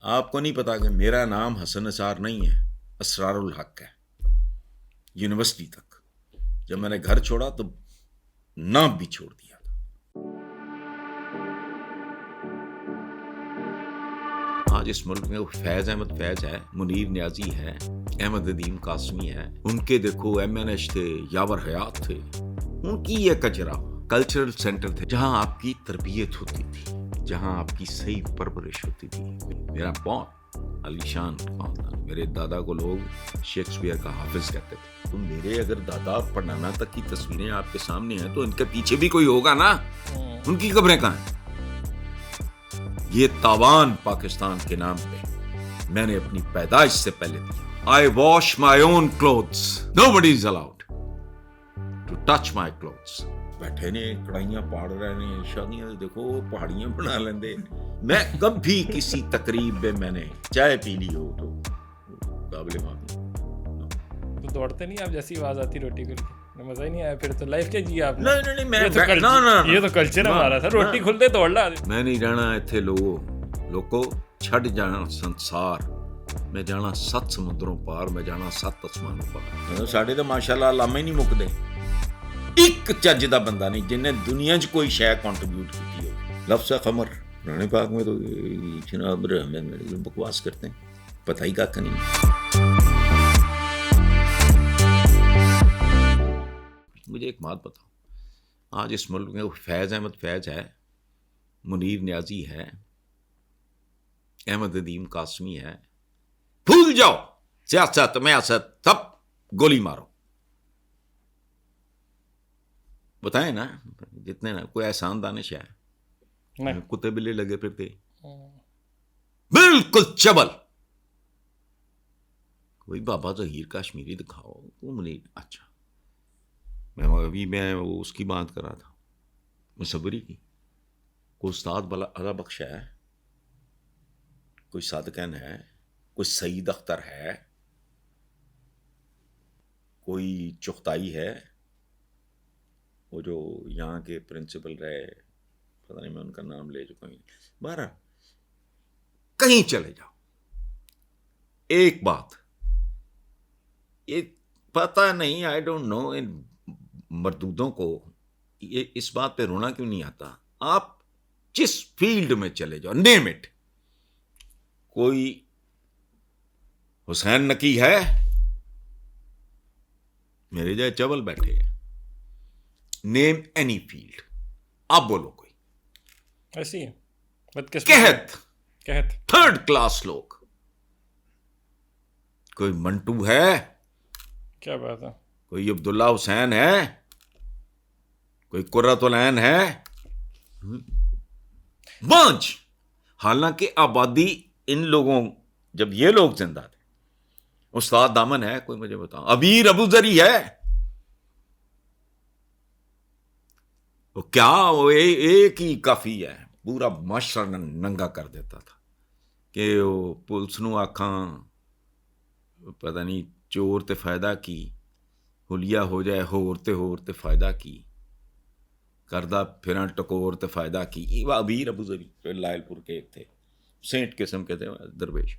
آپ کو نہیں پتا کہ میرا نام حسن نثار نہیں ہے، اسرار الحق ہے۔ یونیورسٹی تک جب میں نے گھر چھوڑا تو نام بھی چھوڑ دیا تھا۔ آج اس ملک میں فیض احمد فیض ہے، منیر نیازی ہے، احمد ندیم قاسمی ہے، ان کے دیکھو ایم این ایچ تھے، یاور حیات تھے، ان کی یہ کچرا کلچرل سینٹر تھے جہاں آپ کی تربیت ہوتی تھی، جہاں آپ کی صحیح پرورش ہوتی تھی۔ میرا بہت علیشان خاندان، میرے دادا کو لوگ شیکسپیئر کا حافظ کہتے تھے۔ تو میرے اگر دادا پڑھانا تک کی تصویریں آپ کے سامنے ہیں تو ان کے پیچھے بھی کوئی ہوگا نا، ان کی قبریں کہاں ہیں؟ یہ تاوان پاکستان کے نام پہ میں نے اپنی پیدائش سے پہلے دیا۔ I wash my own clothes. Nobody is allowed to touch my clothes. بیٹھے نے کڑھائیاں پاڑ رہے ہیں، شادیاں دیکھو پہاڑیاں بنا لیندے۔ میں کبھی کسی تقریب میں نے چائے پی لی ہو تو قابل معافی۔ تو دوڑتے نہیں آپ جیسی آواز آتی روٹی کھل کے؟ مزہ ہی نہیں آیا پھر تو لائف کیا جی آپ نے؟ نہیں میں یہ تو کلچر ہمارا تھا، روٹی کھلتے دوڑ لا۔ میں نہیں رہنا ایتھے لوگوں چھڈ جانا سنسار، میں جانا 7 سمندروں پار، میں جانا 7 آسمانوں پار۔ ساڈے تو ماشاءاللہ علامہ ہی نہیں مکدے، ایک چج دا بندہ نہیں جن نے دنیا چ کوئی شے کنٹریبیوٹ کی ہو۔ لفظ خمر قرآن پاک میں تو جناب بکواس کرتے ہیں، پتہ ہی کاک نہیں۔ مجھے ایک بات بتاؤ، آج اس ملک میں فیض احمد فیض ہے، منیر نیازی ہے، احمد ندیم قاسمی ہے، بھول جاؤ سیاست میاست سب گولی مارو۔ بتائیں نا جتنے نا کوئی احسان دانش ہے، کتے بلے لگے پھرتے، بالکل چبل۔ کوئی بابا ظہیر کشمیری دکھاؤ تو منیر۔ اچھا میں اس کی بات کر رہا تھا مصوری کی، کوئی استاد بلا ادا بخش ہے، کوئی صادقین ہے، کوئی سعید اختر ہے، کوئی چغتائی ہے، وہ جو یہاں کے پرنسپل رہے، پتہ نہیں میں ان کا نام لے چکا ہوں۔ بہرحال کہیں چلے جاؤ، ایک بات یہ پتہ نہیں، آئی ڈونٹ نو، ان مردودوں کو یہ اس بات پہ رونا کیوں نہیں آتا؟ آپ جس فیلڈ میں چلے جاؤ، نیم اٹ، کوئی حسین نقی ہے، میرے جائے چبل بیٹھے ہیں، نیم اینی فیلڈ، آپ بولو کوئی ایسی ہے کہت کہت 3rd کلاس لوگ۔ کوئی منٹو ہے، کیا بات ہے، کوئی عبداللہ حسین ہے، کوئی قرۃ العین ہے، بانچ۔ حالانکہ آبادی ان لوگوں، جب یہ لوگ زندہ تھے، استاد دامن ہے، کوئی مجھے بتاؤ، ابیر ابوذری ہے، وہ کیا وہ ایک ہی کافی ہے، پورا معاشرہ ننگا کر دیتا تھا کہ وہ پولیس نو آکھاں پتہ نہیں چور تے فائدہ کی، حلیہ ہو جائے ہور تے فائدہ کی، کردہ پھراں ٹکور تے فائدہ کی۔ یہ ابیر ابوذری لائل پور کے ایک تھے، سینٹ قسم کے تھے درویش۔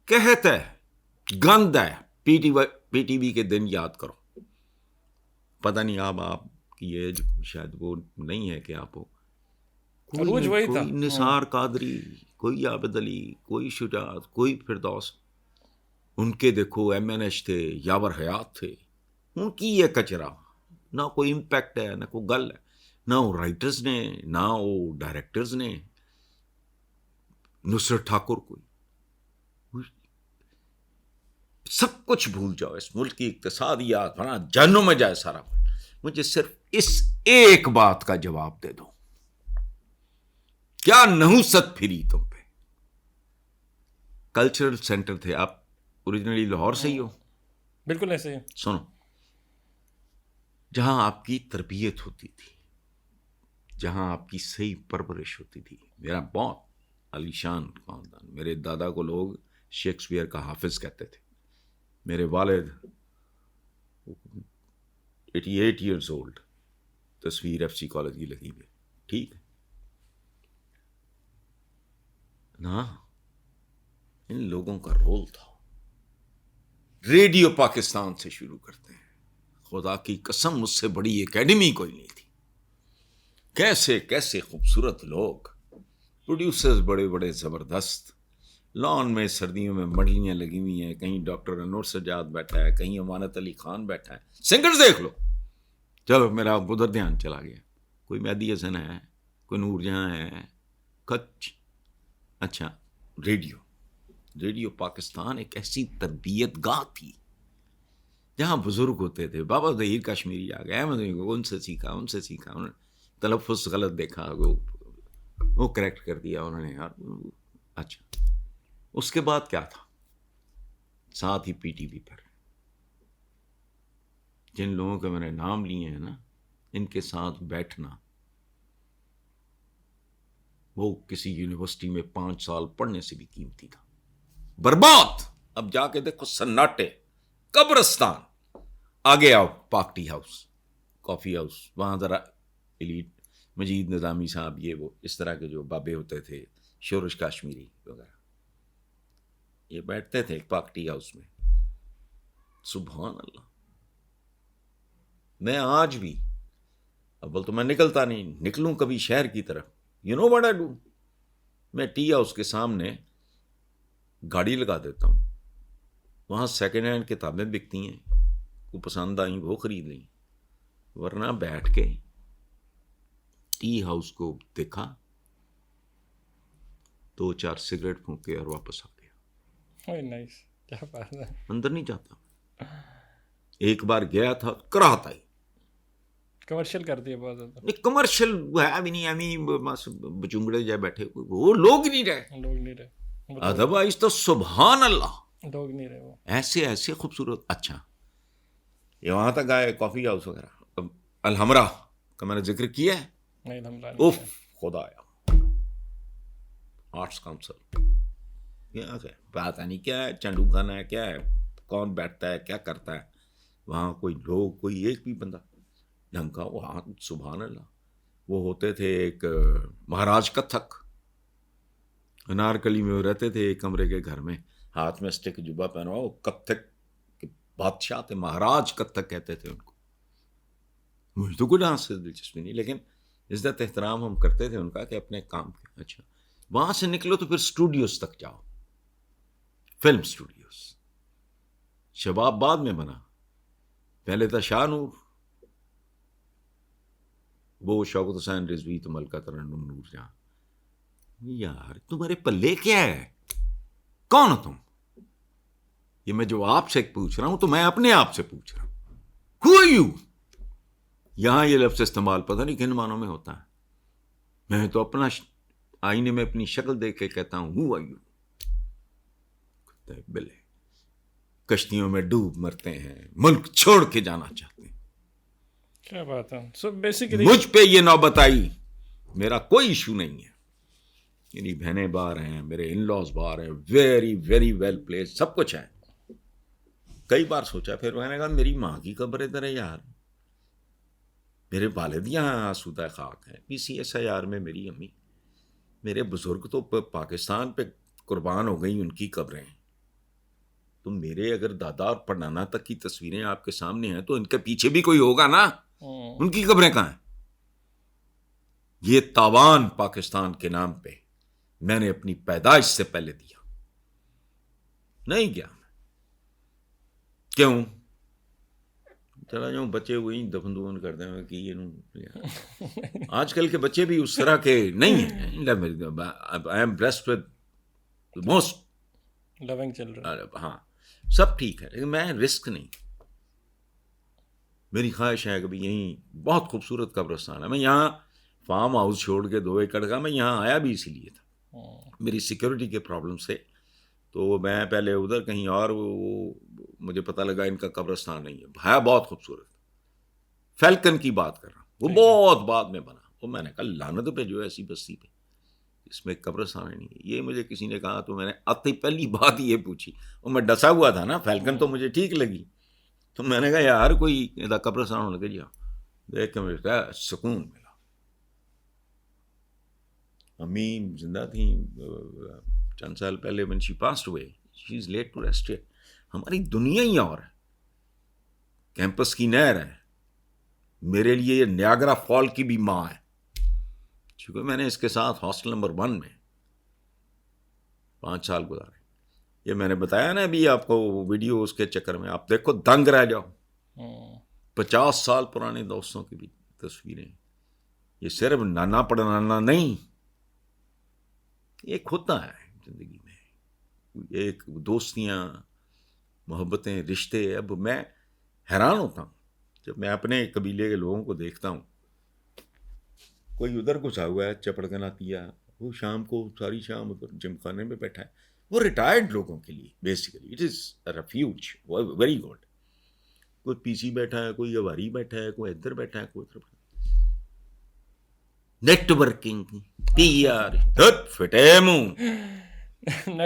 کہت ہے، گند ہے، پی ٹی وی کے دن یاد کرو، پتہ نہیں آپ کی ایج شاید وہ نہیں ہے کہ آپ ہو، کوئی نثار قادری، کوئی عابد علی، کوئی شجاعت، کوئی فردوس، ان کے دیکھو ایم این ایچ تھے، یاور حیات تھے، ان کی یہ کچرا، نہ کوئی امپیکٹ ہے، نہ کوئی گل ہے، نہ وہ رائٹرز نے، نہ وہ ڈائریکٹرز نے، نصرت ٹھاکر کوئی، سب کچھ بھول جاؤ، اس ملک کی اقتصادیات بنا جہنم میں جائے سارا کچھ، مجھے صرف اس ایک بات کا جواب دے دو، کیا نحوست پھری تم پہ؟ کلچرل سینٹر تھے، آپ اوریجنلی لاہور سے ہی ہو؟ بالکل ایسے ہی۔ سنو، جہاں آپ کی تربیت ہوتی تھی، جہاں آپ کی صحیح پرورش ہوتی تھی۔ میرا بہت علیشان خاندان، میرے دادا کو لوگ شیکسپیئر کا حافظ کہتے تھے، میرے والد 88 ایئرز اولڈ، تصویر ایف سی کالج کی لگی ہوئی، ٹھیک ہے نا؟ ان لوگوں کا رول تھا. ریڈیو پاکستان سے شروع کرتے ہیں. خدا کی قسم مجھ سے بڑی اکیڈمی کوئی نہیں تھی. کیسے کیسے خوبصورت لوگ، پروڈیوسرز بڑے بڑے زبردست. لان میں سردیوں میں منڈلیاں لگی ہوئی ہیں، کہیں ڈاکٹر انور سجاد بیٹھا ہے، کہیں امانت علی خان بیٹھا ہے. سنگرز دیکھ لو. چلو میرا ادھر دھیان چلا گیا. کوئی مہدی حسن ہے، کوئی نور جہاں ہے. کچھ اچھا. ریڈیو پاکستان ایک ایسی تربیت گاہ تھی جہاں بزرگ ہوتے تھے. بابا ظہیر کشمیری آ گئے، ان سے سیکھا انہوں نے تلفظ غلط دیکھا، وہ کریکٹ کر دیا انہوں نے یار. اچھا اس کے بعد کیا تھا؟ ساتھ ہی پی ٹی وی پر جن لوگوں کے میں نے نام لیے ہیں نا، ان کے ساتھ بیٹھنا. وہ کسی یونیورسٹی میں 5 سال پڑھنے سے بھی قیمتی تھا. برباد. اب جا کے دیکھو سناٹے، قبرستان. آگے آؤ پاک ٹی ہاؤس، کافی ہاؤس، وہاں ذرا ایلیٹ، مجید نظامی صاحب، یہ وہ اس طرح کے جو بابے ہوتے تھے، شورش کاشمیری وغیرہ، یہ بیٹھتے تھے پاک ٹی ہاؤس میں. سبحان اللہ. میں آج بھی، اول تو میں نکلتا نہیں، نکلوں کبھی شہر کی طرف، you know what I do, میں ٹی ہاؤس کے سامنے گاڑی لگا دیتا ہوں. وہاں سیکنڈ ہینڈ کتابیں بکتی ہیں، کو پسند آئیں وہ خرید لیں، ورنہ بیٹھ کے ٹی ہاؤس کو دیکھا، 2-4 سگریٹ پھونکے اور واپس آ گیا. نائس، کیا بات ہے. اندر نہیں جاتا. ایک بار گیا تھا، کراہت آئی. کمرشل کر دیا بہت زیادہ. کمرشل ہے بھی نہیں، ہمیں بچونگڑے جائے بیٹھے، وہ لوگ نہیں رہے. لوگ نہیں رہے. ادروائز تو سبحان اللہ لوگ نہیں رہے وہ ایسے ایسے خوبصورت. اچھا یہ وہاں تک آئے کافی ہاؤس وغیرہ. الحمرہ کا میں نے ذکر کیا ہے. نہیں الحمدللہ. اوف خدایا. آرٹس کاؤنسل کیا ہے، پتہ نہیں کیا ہے، چنڈو خانہ ہے، کیا ہے، کون بیٹھتا ہے، کیا کرتا ہے وہاں. کوئی لوگ، کوئی ایک بھی بندہ ڈھنگ کا وہاں. سبحان اللہ. وہ ہوتے تھے ایک مہاراج کتھک، انارکلی میں وہ رہتے تھے ایک کمرے کے گھر میں، ہاتھ میں اسٹک جبہ پہنا ہوا. وہ کتھک کے بادشاہ تھے، مہاراج کتھک کہتے تھے ان کو. مجھے تو کوئی ڈانس سے دلچسپی نہیں، لیکن عزت احترام ہم کرتے تھے ان کا کہ اپنے کام کے. اچھا وہاں سے نکلو تو پھر اسٹوڈیوز تک جاؤ. فلم اسٹوڈیوز شباب بعد میں بنا، پہلے تھا شاہ نور، وہ شوکت حسین رضوی، تو ملکہ ترنم نور جہاں. یار تمہارے پلے کیا ہے، کون ہو تم؟ یہ میں جو آپ سے پوچھ رہا ہوں تو میں اپنے آپ سے پوچھ رہا ہوں. Who are you؟ یہاں یہ لفظ استعمال پتہ نہیں کن معنوں میں ہوتا ہے. میں تو اپنا آئینے میں اپنی شکل دیکھ کے کہتا ہوں Who are you؟ بلے کشتیوں میں ڈوب مرتے ہیں، ملک چھوڑ کے جانا چاہتے ہیں. کیا بات ہے. سو بیسیکلی مجھ پہ یہ نوبت آئی، میرا کوئی ایشو نہیں ہے. میری بہنیں باہر ہیں، میرے ان لاز باہر ہیں، ویری ویری ویل پلیس، سب کچھ ہے. کئی بار سوچا، پھر میں نے کہا میری ماں کی قبر ادھر ہے یار، میرے والد یہاں آسودہ خاک ہیں، PCSIR میں میری امی، میرے بزرگ تو پاکستان پہ قربان ہو گئی، ان کی قبریں. تو میرے اگر دادا اور پڑنانا تک کی تصویریں آپ کے سامنے ہیں تو ان کے پیچھے بھی کوئی ہوگا نا، ان کی قبریں کہاں ہیں؟ یہ تاوان پاکستان کے نام پہ میں نے اپنی پیدائش سے پہلے دیا نہیں کیا. کیوں؟ چلا جاؤں بچے وہی دفن دفن کر دیں کہ آج کل کے بچے بھی اس طرح کے نہیں ہیں. I am blessed with most loving children. ہاں سب ٹھیک ہے، لیکن میں رسک نہیں. میری خواہش ہے کہ یہیں بہت خوبصورت قبرستان ہے. میں یہاں فارم ہاؤس چھوڑ کے 2 ایکڑ کا، میں یہاں آیا بھی اسی لیے تھا، میری سیکیورٹی کے پرابلم سے. تو میں پہلے ادھر کہیں اور، وہ مجھے پتہ لگا ان کا قبرستان نہیں ہے بہت خوبصورت. فیلکن کی بات کر رہا ہوں، وہ بہت بعد میں بنا. وہ میں نے کہا لعنت پہ جو ہے ایسی بستی پہ، اس میں قبرستان نہیں ہے. یہ مجھے کسی نے کہا تو میں نے آتی پہلی بات یہ پوچھی، وہ میں ڈسا ہوا تھا نا، فیلکن تو مجھے ٹھیک لگی. تو میں نے کہا یار کوئی قبرستان ہونے لگے، جا دیکھ کے مجھے سکون ملا. امی زندہ تھیں، چند سال پہلے when she passed away, she is laid to rest. ہماری دنیا ہی اور ہے. کیمپس کی نہر ہے میرے لیے، یہ نیاگرا فال کی بھی ماں ہے، چونکہ میں نے اس کے ساتھ ہاسٹل نمبر 1 میں 5 سال گزارے. یہ میں نے بتایا نا ابھی آپ کو ویڈیو، اس کے چکر میں آپ دیکھو دنگ رہ جاؤ. 50 سال پرانے دوستوں کی بھی تصویریں. یہ صرف نانا پڑھانا نہیں، ایک ہوتا ہے زندگی میں ایک دوستیاں، محبتیں، رشتے. اب میں حیران ہوتا ہوں جب میں اپنے قبیلے کے لوگوں کو دیکھتا ہوں، کوئی ادھر گھسا ہوا ہے چپڑکنا پیا، وہ شام کو ساری شام ادھر جم خانے میں بیٹھا ہے. وہ ریٹائرڈ لوگوں کے لیے basically it is refuge, very good. کوئی پی سی بیٹھا ہے، کوئی اواری بیٹھا ہے، کوئی ادھر بیٹھا ہے، کوئی ادھر بیٹھا ہے. نیٹ ورکنگ پی آر فٹے منہ.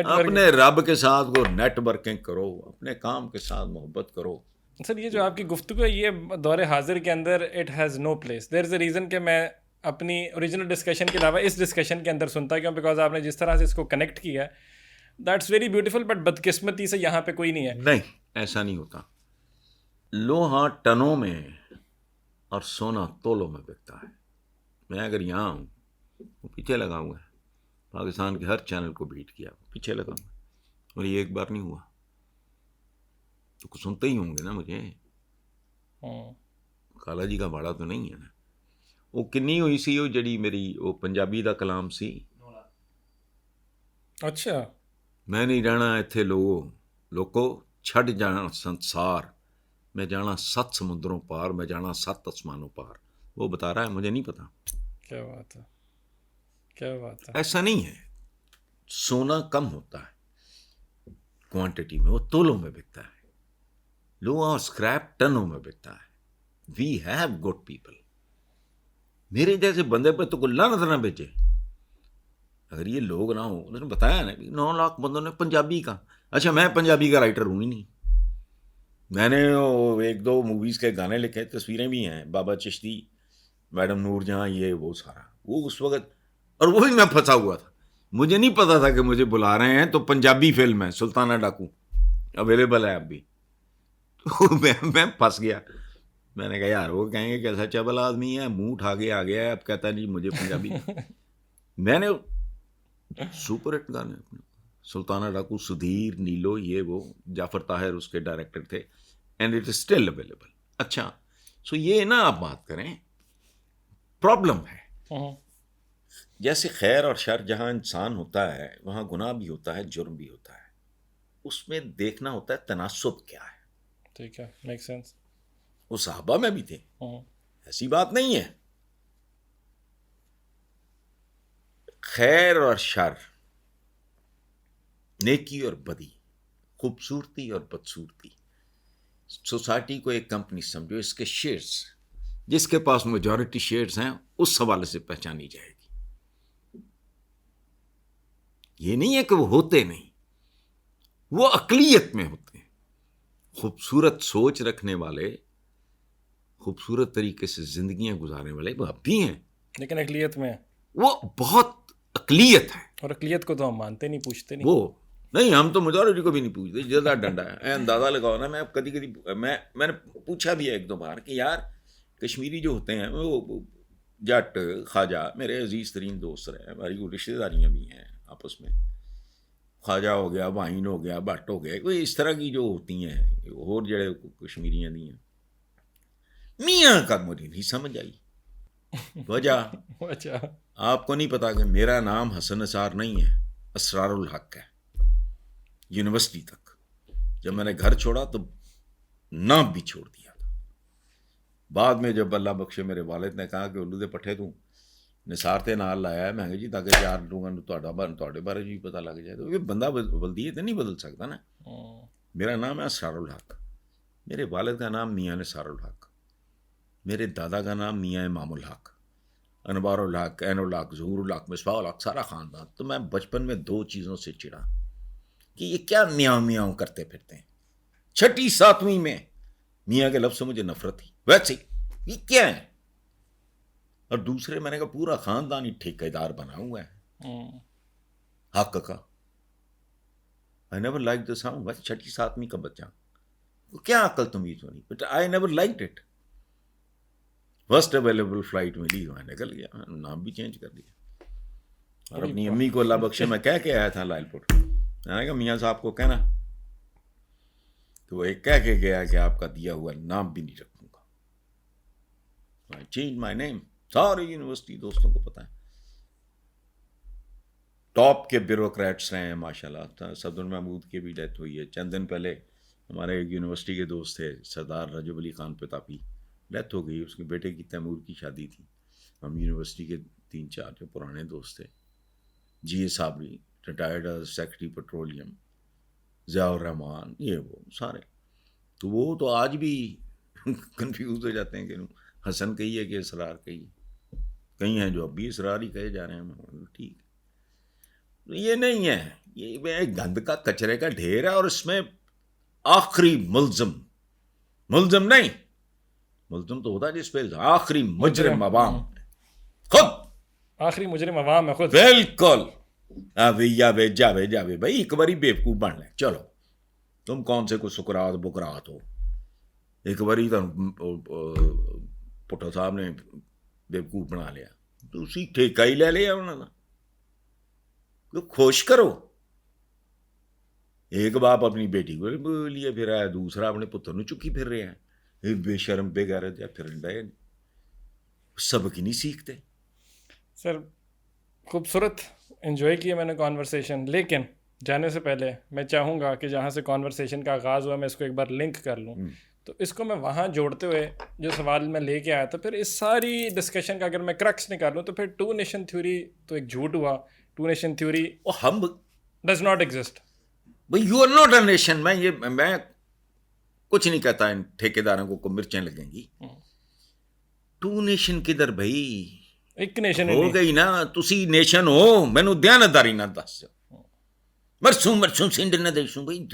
اپنے رب کے ساتھ وہ نیٹ ورکنگ کرو، اپنے کام کے ساتھ محبت کرو. سر یہ جو آپ کی گفتگو ہے یہ دور حاضر کے اندر it has no place. There is a reason کہ میں اپنی اوریجنل ڈسکشن کے علاوہ اس ڈسکشن کے اندر سنتا کیوں، بیکاز آپ نے جس طرح سے اس کو کنیکٹ کیا ہے دیٹس ویری بیوٹیفل. بٹ بدقسمتی سے یہاں پہ کوئی نہیں ہے. نہیں، ایسا نہیں ہوتا. لوہا ٹنوں میں اور سونا تولوں میں بکتا ہے. میں اگر یہاں ہوں، وہ پیچھے لگا ہوا ہے، پاکستان کے ہر چینل کو بیٹ کیا، پیچھے لگا ہوا ہے، اور یہ ایک بار نہیں ہوا. تو سنتے ہی ہوں گے نا مجھے. کالا جی کا باڑا تو نہیں ہے نا. وہ کنی ہوئی سی وہ جڑی میری وہ پنجابی دا کلام سی. اچھا، میں نہیں رہنا ایتھے لوکو چھڈ جانا سنسار، میں جانا 7 سمندروں پار، میں جانا 7 آسمانوں پار. وہ بتا رہا ہے، مجھے نہیں پتا. کیا بات ہے، کیا بات ہے. ایسا نہیں ہے. سونا کم ہوتا ہے کوانٹٹی میں، وہ تولوں میں بکتا ہے. لوہا اور اسکریپ ٹنوں میں بکتا ہے. We have good people. میرے جیسے بندے پہ تو کوئی لعنت نہ بیچے. اگر یہ لوگ نہ ہوں، انہوں نے بتایا نا 9 لاکھ بندوں نے پنجابی کا. اچھا، میں پنجابی کا رائٹر ہوں ہی نہیں. میں نے 1-2 موویز کے گانے لکھے، تصویریں بھی ہیں، بابا چشتی، میڈم نور جہاں، یہ وہ سارا. وہ اس وقت، اور وہ بھی میں پھنسا ہوا تھا. مجھے نہیں پتا تھا کہ مجھے بلا رہے ہیں. تو پنجابی فلم ہے سلطانہ ڈاکو، اویلیبل ہے اب بھی. تو میں پھنس گیا. میں نے کہا یار وہ کہیں گے کیسا چبل آدمی ہے، منہ اٹھا کے آ گیا ہے، اب کہتا ہے جی مجھے پنجابی. میں نے سپر ہٹ گانے اپنے، سلطانہ ڈاکو، سدھیر، نیلو، یہ وہ، جعفر طاہر اس کے ڈائریکٹر تھے، and it is still available. اچھا، سو یہ نا آپ بات کریں، پرابلم ہے. جیسے خیر اور شر جہاں انسان ہوتا ہے وہاں گناہ بھی ہوتا ہے، جرم بھی ہوتا ہے. اس میں دیکھنا ہوتا ہے تناسب کیا ہے. ٹھیک ہے، میک سینس. وہ صحابہ میں بھی تھے، ایسی بات نہیں ہے. خیر اور شر، نیکی اور بدی، خوبصورتی اور بدصورتی. سوسائٹی کو ایک کمپنی سمجھو، اس کے شیئرز، جس کے پاس میجورٹی شیئرز ہیں اس حوالے سے پہچانی جائے گی. یہ نہیں ہے کہ وہ ہوتے نہیں، وہ اقلیت میں ہوتے ہیں. خوبصورت سوچ رکھنے والے، خوبصورت طریقے سے زندگیاں گزارنے والے وہ اب بھی ہیں، لیکن اقلیت میں وہ بہت اقلیت ہے. اور اقلیت کو تو ہم مانتے نہیں، پوچھتے نہیں. وہ نہیں، ہم تو میجورٹی کو بھی نہیں پوچھتے. زیادہ ڈنڈا ہے، اندازہ لگاؤ نا. میں کبھی میں نے پوچھا بھی ہے 1-2 بار کہ یار کشمیری جو ہوتے ہیں وہ جٹ خواجہ، میرے عزیز ترین دوست رہے، ہماری رشتے داریاں بھی ہیں آپس میں. خواجہ ہو گیا، وائن ہو گیا، بٹ ہو گیا، کوئی اس طرح کی جو ہوتی ہیں اور جڑے کشمیریاں دی ہیں. میاں کا مجھے نہیں سمجھ آئی وجہ. آپ کو نہیں پتا کہ میرا نام حسن اسرار نہیں ہے، اسرار الحق ہے. یونیورسٹی تک جب میں نے گھر چھوڑا تو نام بھی چھوڑ دیا تھا. بعد میں جب اللہ بخشے میرے والد نے کہا کہ اولو دے پٹھے تو نثارتے نال لایا ہے، میں کہا جی تاکہ 4 لوگوں تواڈے بارے بھی پتہ لگ جائے. تو یہ بندہ ولدیت نہیں بدل سکتا نا. میرا نام ہے اسرار الحق، میرے والد کا نام میاں نثار الحق، میرے دادا کا نام میاں امام الحق، انوار الحق، عین الحق، ظہور الحق، مصباح الحق، سارا خاندان. تو میں بچپن میں 2 چیزوں سے چڑا کہ یہ کیا میاں میاں کرتے پھرتے ہیں. 6 7ویں میں میاں کے لفظ سے مجھے نفرت تھی، ویسے یہ کیا ہے. اور دوسرے میں نے کہا پورا خاندان ہی ٹھیکیدار بنا ہوا ہے حق کا. I never liked the sound. بس 6 7ویں کا بچہ کیا عقل تمیز ہونی, but I never liked it. First available flight ملی, میں نکل گیا, نام بھی چینج کر دیا. اور اپنی امی کو اللہ بخشے میں کہہ کے آیا تھا لائل پور, میں نے کہا میاں صاحب کو کہنا, تو وہ ایک کہہ کے گیا کہ آپ کا دیا ہوا نام بھی نہیں رکھوں گا. I changed my name. سارے یونیورسٹی دوستوں کو پتہ ہے, ٹاپ کے بیوروکریٹس رہے ہیں ماشاء اللہ. صدر محمود کی بھی ڈیتھ ہوئی ہے. چند دن پہلے ہمارے ایک یونیورسٹی کے دوست تھے سردار رجب علی خان پتاپی, ڈیتھ ہو گئی. اس کے بیٹے کی تیمور کی شادی تھی. ہم یونیورسٹی کے 3 4 جو پرانے دوست تھے, G A Sabri retired secretary petroleum, Zia ur Rahman, یہ وہ سارے, تو وہ تو آج بھی کنفیوز ہو جاتے ہیں کہ حسن کہی ہے کہ اسرار کہی ہے. کئی ہیں جو اب بھی اسرار ہی کہے جا رہے ہیں. ٹھیک, یہ نہیں ہے, یہ گند کا کچرے کا ڈھیر ہے. اور اس میں آخری ملزم نہیں, ملزم تو ہوتا ہے جس پہ آخری مجرم عوام خود, آخری مجرم عوام ہے خود. بالکل. جاوے بھائی ایک باری بیوقوف بن لیں, چلو تم کون سے کوئی سکرات بکرات ہو, ایک باری پٹھو صاحب نے بیوقوف بنا لیا, تو اسی ٹھیکہ ہی لے لیا انہوں نے. خوش کرو. ایک باپ اپنی بیٹی کو لیے پھر رہا ہے, دوسرا اپنے پتر نو چکی پھر رہے ہیں, بے شرم بے غیرت یا پھر سبق ہی نہیں سیکھتے. سر خوبصورت انجوائے کیا میں نے کانورسیشن, لیکن جانے سے پہلے میں چاہوں گا کہ جہاں سے کانورسیشن کا آغاز ہوا میں اس کو ایک بار لنک کر لوں. تو اس کو میں وہاں جوڑتے ہوئے جو سوال میں لے کے آیا تھا, پھر اس ساری ڈسکشن کا اگر میں کرکس نکال لوں تو پھر 2 نیشن تھیوری تو ایک جھوٹ ہوا. 2 نیشن تھیوری ہم does not exist. You are not a nation. میں کچھ نہیں کہتا ان ٹھیکیداروں کو مرچیں لگیں گی. 2 نیشن کدھر بھائی, ایک نیشن ہو گئی نا. تسی نیشن ہو, مینوں دیانتداری نہ دس. مرسوں سنڈ نہ دیسوں بھائی,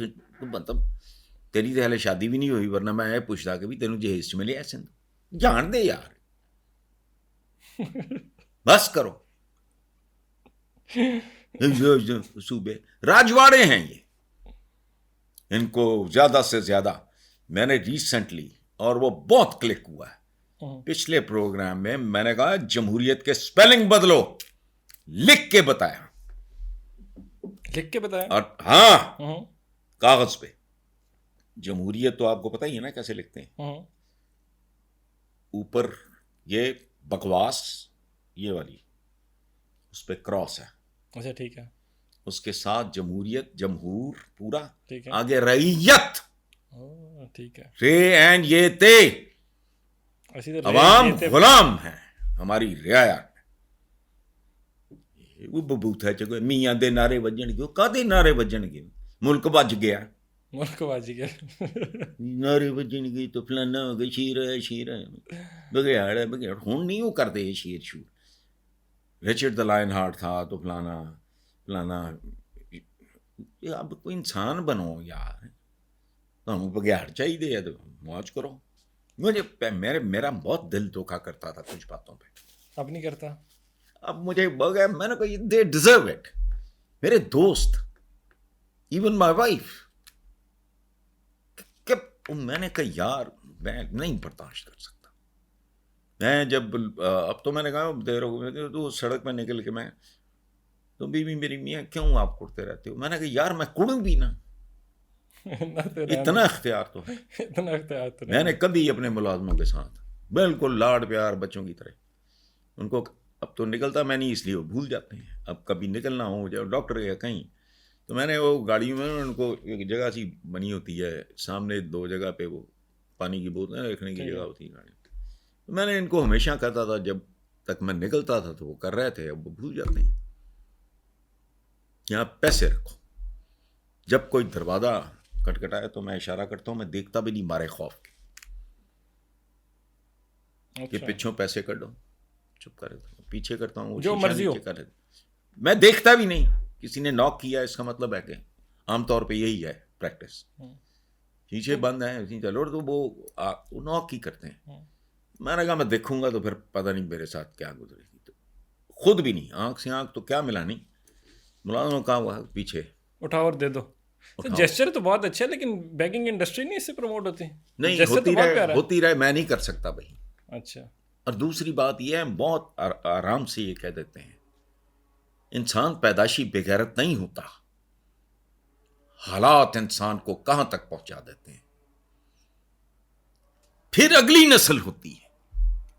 مطلب تیری تو ہلے شادی بھی نہیں ہوئی, ورنہ میں یہ پوچھتا کہ بھی تینوں جہیز ملے ایسے جان دے یار, بس کرو. صوبے راجواڑے ہیں یہ, ان کو زیادہ سے زیادہ میں نے ریسنٹلی, اور وہ بہت کلک ہوا ہے, پچھلے پروگرام میں نے کہا جمہوریت کے سپیلنگ بدلو, لکھ کے بتایا. اور ہاں کاغذ پہ. جمہوریت تو آپ کو پتہ ہی ہے نا کیسے لکھتے ہیں, اوپر یہ بکواس یہ والی, اس پہ کراس ہے. اچھا ٹھیک ہے. اس کے ساتھ جمہوریت, جمہور پورا, آگے رعیت, ٹھیک ہے, رے اینڈ یہ تے, عوام غلام ہیں ہماری رعایا. وہ ببوت ہے چکو میاں دے نعرے بجن گے, کدے نعرے بجن گے, ملک بج گیا, ملک بج گیا, نعرے بجن گے تو فلانا ہو گیا, شیر ہے شیر ہے, بگیاڑ ہے بگیاڑ. ہوں نہیں وہ کرتے یہ شیر شور. رچرڈ دا لائن ہارٹ تھا تو فلانا. اب کوئی انسان بنو یار, تمہیں بگیاڑ چاہیے تو موج کرو. مجھے میرا بہت دل دھوکا کرتا تھا کچھ باتوں پہ, اب نہیں کرتا. اب مجھے میں نے کہا دے ڈیزرو اٹ. میرے دوست, ایون مائی وائف, کہ میں نے کہا یار میں نہیں برداشت کر سکتا. میں جب اب تو میں نے کہا دیر ہو گئی تو سڑک پہ نکل کے میں تو بیوی میری میاں کیوں آپ کڑتے رہتے ہو. میں نے کہا یار میں کڑوں بھی نا, اتنا اختیار تو ہے. اتنا اختیار تو میں نے کبھی اپنے ملازموں کے ساتھ بالکل لاڈ پیار بچوں کی طرح ان کو, اب تو نکلتا میں نہیں اس لیے وہ بھول جاتے ہیں. اب کبھی نکلنا ہو جب ڈاکٹر گیا کہیں تو میں نے وہ گاڑی میں ان کو ایک جگہ سی بنی ہوتی ہے سامنے 2 جگہ پہ وہ پانی کی بوتلیں رکھنے کی جگہ ہوتی ہے گاڑی. میں نے ان کو ہمیشہ کہتا تھا جب تک میں نکلتا تھا تو وہ کر رہے تھے, اب وہ بھول جاتے ہیں. یہاں پیسے رکھو, جب کوئی دروازہ کٹکھٹائے تو میں اشارہ کرتا ہوں, میں دیکھتا بھی نہیں مارے خوف کے کہ پیچھوں پیسے کر دو, چپ کر دیتا ہوں, پیچھے کرتا ہوں جو مرضی ہو. میں دیکھتا بھی نہیں. کسی نے ناک کیا اس کا مطلب ہے کہ عام طور پہ یہی ہے پریکٹس, شیشے بند ہیں چلو تو وہ ناک ہی کرتے ہیں. میں نے کہا میں دیکھوں گا تو پھر پتہ نہیں میرے ساتھ کیا گزرے گی. تو خود بھی نہیں, آنکھ سے آنکھ تو کیا ملا نہیں, ملازموں کا ہوا پیچھے اٹھاؤ اور دے دو. تو جیسچر تو بہت اچھا ہے لیکن بیکنگ انڈسٹری نہیں اس سے پروموٹ ہوتی؟ نہیں جیسچر تو بہت پیارا ہے. ہوتی رہے، میں نہیں کر سکتا بھائی. اچھا. اور دوسری بات یہ ہے، ہم بہت آرام سے یہ کہہ دیتے ہیں انسان پیدائشی بغیرت نہیں ہوتا، حالات انسان کو کہاں تک پہنچا دیتے ہیں. پھر اگلی نسل ہوتی ہے،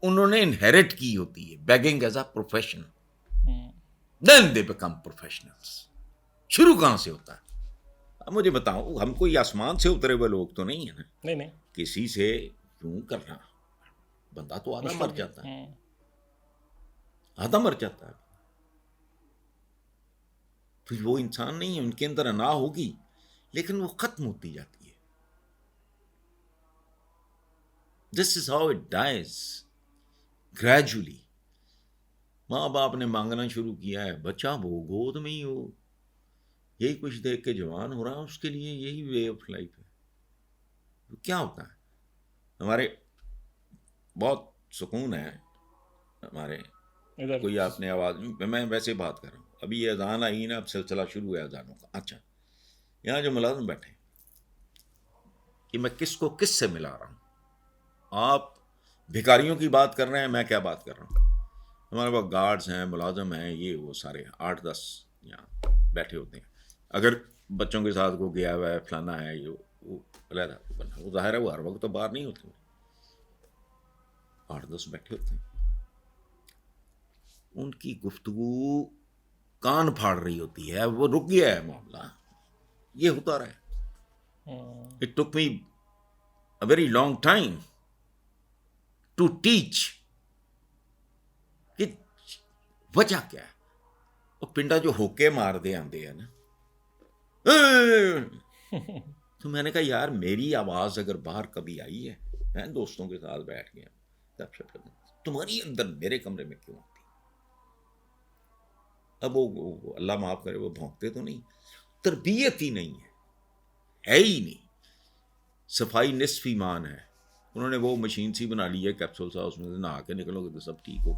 انہوں نے انہیریٹ کی ہوتی ہے begging as a profession, then they become professionals. شروع کہاں سے ہوتا ہے؟ اب مجھے بتاؤ، ہم کوئی آسمان سے اترے ہوئے لوگ تو نہیں ہیں نا. نہیں کسی سے کیوں کرنا، بندہ تو آدھا مر جاتا ہے، آدھا مر جاتا ہے. تو وہ انسان نہیں ہے، ان کے اندر انا ہوگی لیکن وہ ختم ہوتی جاتی ہے. This is how it dies gradually. ماں باپ نے مانگنا شروع کیا ہے، بچہ وہ گود میں ہی ہو، یہی کچھ دیکھ کے جوان ہو رہا ہے، اس کے لیے یہی وے آف لائف ہے. کیا ہوتا ہے ہمارے بہت سکون ہے ہمارے. کوئی آپ نے آواز، میں ویسے بات کر رہا ہوں، ابھی یہ اذان آئی نا، اب سلسلہ شروع ہے اذانوں کا. اچھا، یہاں جو ملازم بیٹھے کہ میں کس کو کس سے ملا رہا ہوں. آپ بھکاریوں کی بات کر رہے ہیں، میں کیا بات کر رہا ہوں. ہمارے پاس گارڈز ہیں، ملازم ہیں، یہ وہ سارے 8-10 یہاں بیٹھے ہوتے ہیں. اگر بچوں کے ساتھ کو گیا ہوا ہے، فلانا ہے، یہ وہ علیحدہ بنا، وہ ظاہر ہے وہ ہر وقت تو باہر نہیں ہوتے. 8-10 بیٹھے ہوتے ہیں، ان کی گفتگو کان پھاڑ رہی ہوتی ہے. وہ رک گیا ہے معاملہ، یہ ہوتا رہا. It took me a very long time to teach کہ وجہ کیا ہے. وہ پنڈا جو ہوکے مار دے آندے ہیں نا، تو میں نے کہا یار میری آواز اگر باہر کبھی آئی ہے، میں دوستوں کے ساتھ بیٹھ گیا تب سے تمہاری اندر میرے کمرے میں کیوں آتی. اب وہ اللہ معاف کرے، وہ بھونکتے تو نہیں، تربیت ہی نہیں ہے ہی نہیں. صفائی نصف ایمان ہے. انہوں نے وہ مشین سی بنا لی ہے کیپسول سا، اس میں سے نہا کے نکلو گے تو سب ٹھیک ہو.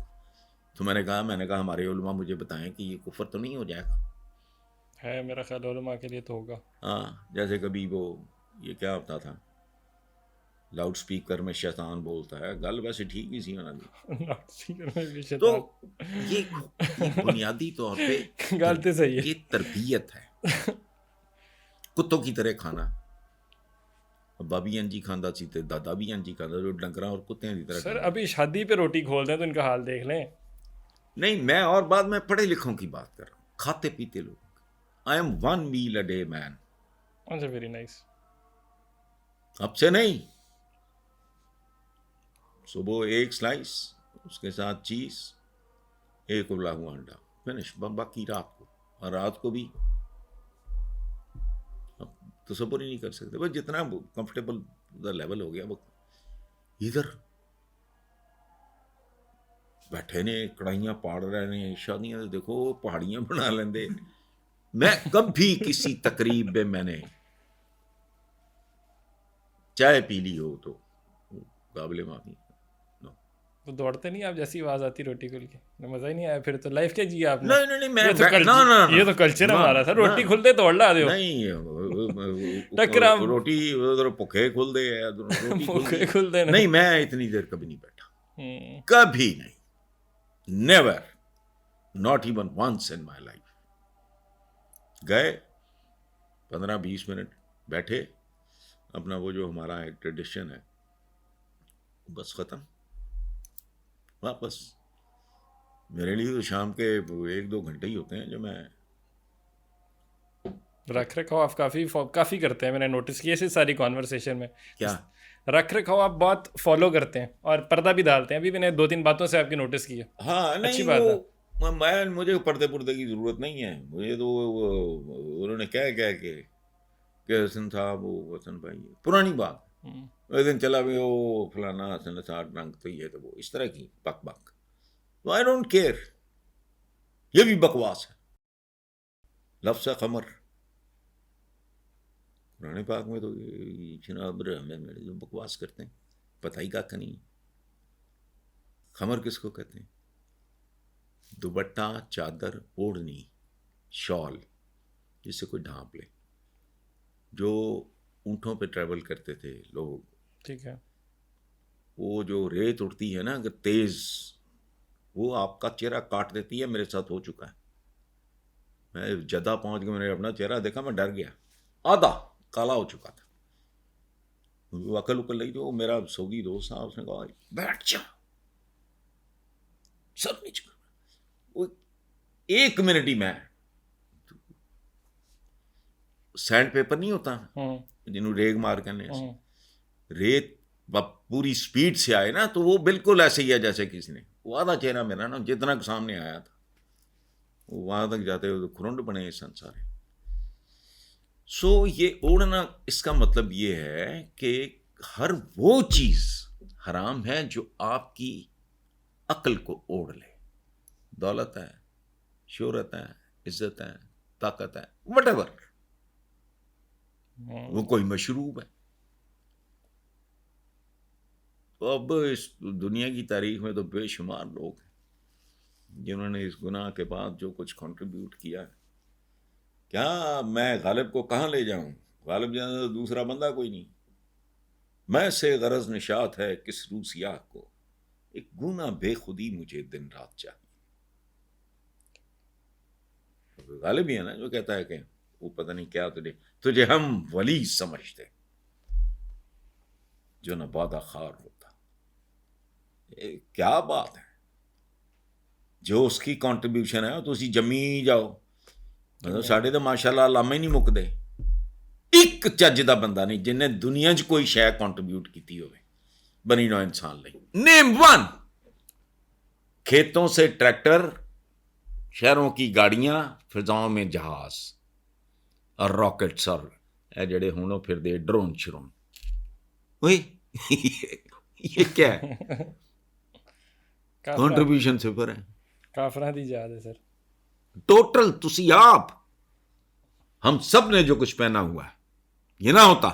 تو میں نے کہا ہمارے علماء مجھے بتائیں کہ یہ کفر تو نہیں ہو جائے گا. ہے میرا خیال علماء کے لیے تو ہوگا. ہاں، جیسے کبھی وہ یہ کیا ہوتا تھا، لاؤڈ سپیکر میں شیطان بولتا ہے، گل ویسے ٹھیک ہی سی ہونا دی. تو یہ بنیادی طور پہ غلطی صحیح ہے، یہ تربیت ہے. کتوں کی طرح کھانا، ابا بھی انجی کھاندہ سی تے دادا بھی انجی کھاندہ، جو ڈنگراں اور کتیں دی طرح. سر ابھی شادی پہ روٹی کھول دیں تو ان کا حال دیکھ لیں. نہیں، میں اور بعد میں پڑھے لکھوں کی بات کر رہا ہوں، کھاتے پیتے لوگ. I am 1 meal a day man. اچھا، ویری نائس. اب سے نہیں، صبح ایک سلائس، اس کے ساتھ چیز، ایک ابلا ہوا انڈا، فنش. باقی رات کو، اور رات کو بھی تصور ہی نہیں کر سکتے. بس جتنا کمفرٹیبل لیول ہو گیا. وہ ادھر بیٹھے نے کڑھائیاں پاڑ رہے نے، شادیاں دیکھو پہاڑیاں بنا لیندے. میں کبھی کسی تقریب میں میں نے چائے پی لی ہو تو قابل معافی. تو دوڑتے نہیں آپ جیسی آواز آتی روٹی کھل کے؟ مزہ ہی نہیں آیا پھر تو. لائف کیا جی آپ نے؟ نہیں، یہ تو کلچر ہے ہمارا سر. روٹی کھلتے دوڑ لا دے. نہیں، روٹی ادھر بھوکے کھل دے نہیں. میں اتنی دیر کبھی نہیں بیٹھا، کبھی نہیں. Never, not even once in my life. گئے 15-20 منٹ بیٹھے، اپنا وہ جو ہمارا ایک ٹریڈیشن ہے بس ختم، واپس. میرے لیے تو شام کے 1-2 گھنٹے ہی ہوتے ہیں جو میں رکھ رکھاؤ آپ کافی کرتے ہیں. میں نے نوٹس کیا اس ساری کانورسیشن میں. کیا رکھ رکھاؤ آپ بہت فالو کرتے ہیں اور پردہ بھی ڈالتے ہیں. ابھی میں نے 2-3 باتوں سے آپ کی نوٹس کی ہے. ہاں، اچھی بات ہے. مجھے پردے کی ضرورت نہیں ہے. مجھے تو انہوں نے کہہ کہ حسن صاحب، وہ حسن بھائی، پرانی بات. ایک دن چلا بھی وہ فلانا حسن صاحب رنگ تو یہ تو وہ اس طرح کی بک. I don't care. یہ بھی بکواس ہے. لفظ خمر قرآن پاک میں تو جناب جو بکواس کرتے ہیں پتہ ہی کا نہیں. خمر کس کو کہتے ہیں؟ دوپٹہ، چادر، اوڑھنی، شال، جس سے کوئی ڈھانپ لے. جو اونٹوں پہ ٹریول کرتے تھے لوگ, ٹھیک ہے, وہ جو ریت اڑتی ہے نا اگر تیز, وہ آپ کا چہرہ کاٹ دیتی ہے. میرے ساتھ ہو چکا ہے. میں جدہ پہنچ گیا, میں نے اپنا چہرہ دیکھا, میں ڈر گیا, آدھا کالا ہو چکا تھا. عقل اکل لگی تو میرا سعودی دوست تھا, اس نے کہا بیٹھ جا, سب نیچے. وہ 1 منٹ ہی میں سینڈ پیپر نہیں ہوتا جنہوں ریگ مار کرنے, ریت پوری سپیڈ سے آئے نا تو وہ بالکل ایسے ہی ہے جیسے کسی نے, وہ آدھا چہرہ میرا نا جتنا سامنے آیا تھا, وہاں تک جاتے ہوئے تو کھرنڈ بنے انسان سارے. سو یہ اوڑھنا, اس کا مطلب یہ ہے کہ ہر وہ چیز حرام ہے جو آپ کی عقل کو اوڑھ لے. دولت ہے, شہرت ہے, عزت ہے, طاقت ہے, وٹ ایور, وہ کوئی مشروب ہے. تو اب اس دنیا کی تاریخ میں تو بے شمار لوگ ہیں جنہوں نے اس گناہ کے بعد جو کچھ کنٹریبیوٹ کیا ہے. کیا میں غالب کو کہاں لے جاؤں؟ غالب جانا تو دوسرا بندہ کوئی نہیں. میں سے غرض نشاط ہے کس رو سیاہ کو, ایک گونا بے خودی مجھے دن رات چاہیے. غالب ہی ہے نا جو کہتا ہے کہ وہ پتہ نہیں کیا تجھے ہم ولی سمجھتے جو نہ بادہ خار ہوتا. کیا بات ہے, جو اس کی کنٹریبیوشن ہے تو اسی جمی جاؤ. مطلب ساڑھے تو ماشاء اللہ علامہ ہی نہیں مکدے, ایک چج دا بندہ نہیں جن نے دنیا چ کوئی شے کنٹریبیوٹ کیتی ہوئے بنی نو انسان لئی. Name one. کھیتوں سے ٹریکٹر, شہروں کی گاڑیاں, فضاؤں میں جہاز اور راکٹس, اور اے جڑے ہونوں پھر دے ڈرون شرون. یہ کیا ہے؟ کنٹریبیوشن صفر ہے. کافراں دی یاد ہے سر. ٹوٹل تسی آپ ہم سب نے جو کچھ پہنا ہوا ہے, یہ نہ ہوتا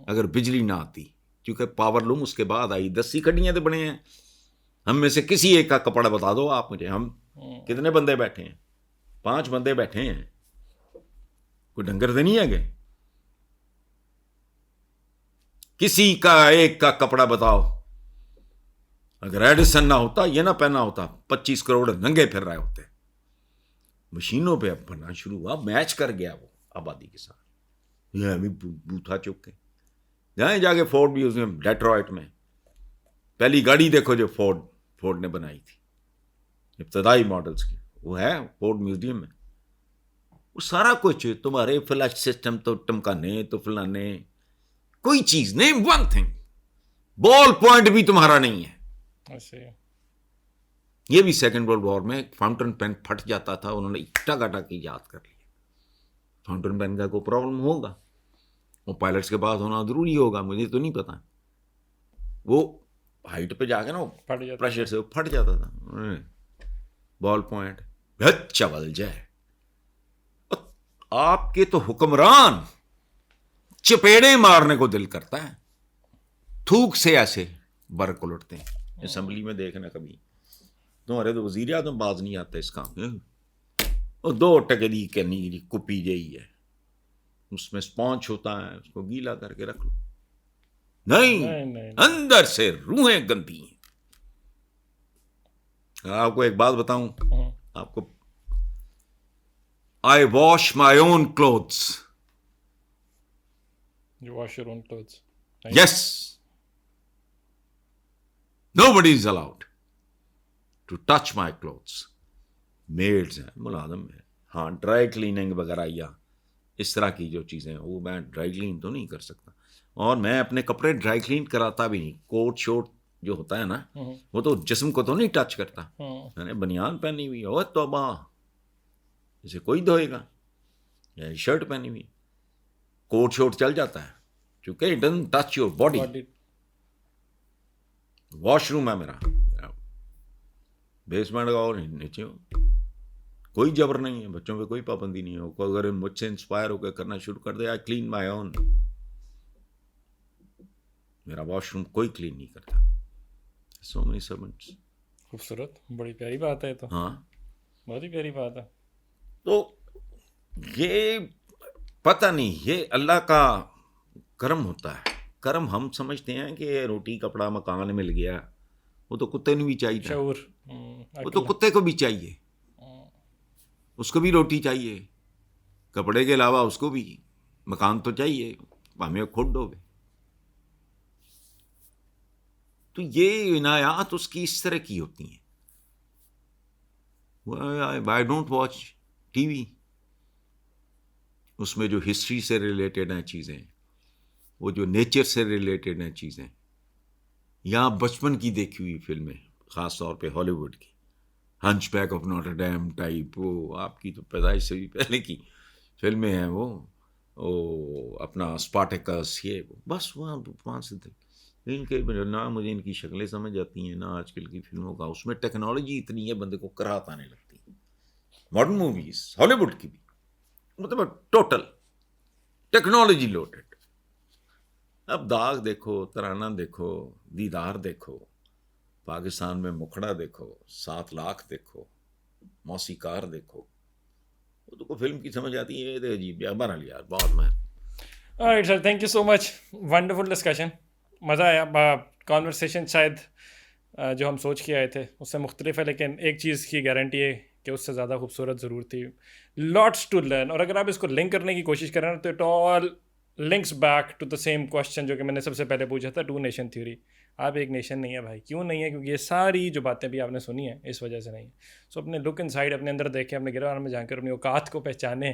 اگر بجلی نہ آتی, کیونکہ پاور لوم اس کے بعد آئی. 10 کڈیاں تو بنے ہیں. ہم میں سے کسی ایک کا کپڑا بتا دو آپ مجھے, ہم کتنے بندے بیٹھے ہیں؟ 5 بندے بیٹھے ہیں, کوئی ڈنگر تو نہیں ہے گئے. کسی کا ایک کا کپڑا بتاؤ. اگر ایڈیسن نہ ہوتا, یہ نہ پہنا ہوتا, 25 کروڑ ننگے پھر رہے ہوتے. مشینوں پہ اب بننا شروع ہوا, میچ کر گیا وہ آبادی کے ساتھ. یہ ابھی بوتھا چک کے جائیں جا کے فورڈ بھی, اس میں ڈیٹرائٹ میں پہلی گاڑی دیکھو جو فورڈ نے بنائی تھی ابتدائی ماڈلز کی, وہ ہے فورڈ میوزیم میں. وہ سارا کچھ تمہارے فلش سسٹم تو ٹمکانے تو فلانے, کوئی چیز نہیں. ون تھنگ, بال پوائنٹ بھی تمہارا نہیں ہے. یہ بھی سیکنڈ ورلڈ وار میں فاؤنٹن پین پھٹ جاتا تھا, انہوں نے ٹگا کی یاد کر لیا. فاؤنٹن پین کا کوئی پرابلم ہوگا, وہ پائلٹس کے پاس ہونا ضروری ہوگا, مجھے تو نہیں پتا. وہ ہائٹ پہ جا کے نا پریشر سے پھٹ جاتا تھا. بال پوائنٹ چول جائے. آپ کے تو حکمران چپیڑے مارنے کو دل کرتا ہے, تھوک سے ایسے برق الٹتے ہیں. اسمبلی میں دیکھنا کبھی, تمہارے تو وزیر اعظم باز نہیں آتا اس کام میں. اور 2 ٹکے دی کنی کپی جئی ہے, اس میں سپانچ ہوتا ہے, اس کو گیلا کر کے رکھ لو. نہیں, اندر سے روحیں گندی ہیں. آپ کو ایک بات بتاؤں, آپ کو, I wash my own clothes. You wash your own clothes? Yes. Nobody is allowed to touch my clothes. Maids ہیں, ملازم ہیں. ہاں, ڈرائی کلیننگ وغیرہ یا اس طرح کی جو چیزیں ہیں وہ میں ڈرائی کلین تو نہیں کر سکتا, اور میں اپنے کپڑے ڈرائی کلین کراتا بھی نہیں. کوٹ شوٹ جو ہوتا ہے نا, وہ تو جسم کو تو نہیں ٹچ کرتا. میں نے بنیان پہنی ہوئی ہے, توبہ, اسے کوئی دھوئے گا. یا شرٹ پہنی ہوئی, کوٹ شوٹ چل جاتا ہے کیونکہ it doesn't touch your body. Wash room ہے میرا, بیسمنٹ کا, اور نیچے ہو, کوئی جبر نہیں ہے, بچوں پہ کوئی پابندی نہیں ہو. اگر مجھ سے انسپائر ہو کے کرنا شروع کر دے, آئی کلین مائی اون. میرا واش روم کوئی کلین نہیں کرتا. So many servants. خوبصورت, بڑی پیاری بات ہے تو. ہاں, بہت ہی پیاری بات ہے. تو یہ پتہ نہیں یہ اللہ کا کرم ہوتا ہے. کرم ہم سمجھتے ہیں کہ روٹی کپڑا مکان مل گیا, وہ تو کتے نے بھی چاہیے, شعور, وہ تو کتے کو بھی چاہیے, اس کو بھی روٹی چاہیے, کپڑے کے علاوہ اس کو بھی مکان تو چاہیے, ہمیں کھوٹ دو گے. تو یہ عنایات اس کی اس طرح کی ہوتی ہیں. I don't watch T V, اس میں جو ہسٹری سے ریلیٹڈ ہیں چیزیں, وہ جو نیچر سے ریلیٹڈ ہیں چیزیں, یا بچپن کی دیکھی ہوئی فلمیں, خاص طور پہ ہالی ووڈ کی, hunchback of Notre Dame type, وہ آپ کی تو پیدائش سے بھی پہلے کی فلمیں ہیں, وہ اپنا اسپارٹیکس, یہ بس وہاں سے ان کے نہ مجھے ان کی شکلیں سمجھ آتی ہیں نہ آج کل کی فلموں کا. اس میں ٹیکنالوجی اتنی ہے بندے کو کراہت آنے لگتی ہے. ماڈرن موویز ہالی ووڈ کی بھی مطلب ٹوٹل ٹیکنالوجی لوڈڈ. اب داغ دیکھو, ترانہ دیکھو, دیدار دیکھو, پاکستان میں مکھڑا دیکھو, 7 لاکھ دیکھو, موسیقار دیکھو, وہ تو فلم کی سمجھ آتی ہے. یہ عجیب بہرحال یار بہت میں. Alright sir, thank you so much. Wonderful discussion. مزہ آیا. کانورسیشن شاید جو ہم سوچ کے آئے تھے اس سے مختلف ہے, لیکن ایک چیز کی گارنٹی ہے کہ اس سے زیادہ خوبصورت ضرور تھی. Lots to learn. اور اگر آپ اس کو لنک کرنے کی کوشش کریں تو it all links back to the same question جو کہ میں نے سب سے پہلے پوچھا تھا, 2 نیشن تھیوری. آپ ایک نیشن نہیں ہے بھائی. کیوں نہیں ہے؟ کیونکہ یہ ساری جو باتیں بھی آپ نے سنی ہیں اس وجہ سے نہیں ہے. سو اپنے لک ان سائڈ, اپنے اندر دیکھیں, اپنے گربان میں جا کر اپنی اوقات کو پہچانیں.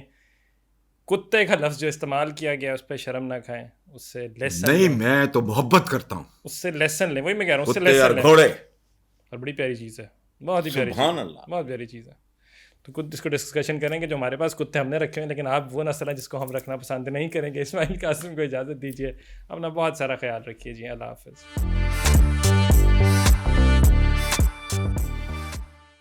کتے کا لفظ جو استعمال کیا گیا اس پہ شرم نہ کھائیں, اس سے لیسن نہیں, میں تو محبت کرتا ہوں, اس سے لیسن لیں. وہی میں کہہ رہا ہوں, اس سے کتے لیسن اور لیں. گھوڑے, اور بڑی پیاری چیز ہے, بہت ہی پیاری چیز, سبحان اللہ, بہت پیاری چیز ہے. تو خود اس کو ڈسکشن کریں گے. جو ہمارے پاس کتے ہم نے رکھے ہیں, لیکن آپ وہ نسل ہیں جس کو ہم رکھنا پسند نہیں کریں گے. اسماعیل قاسم کو اجازت دیجیے, اپنا بہت سارا خیال رکھیے جی. اللہ حافظ.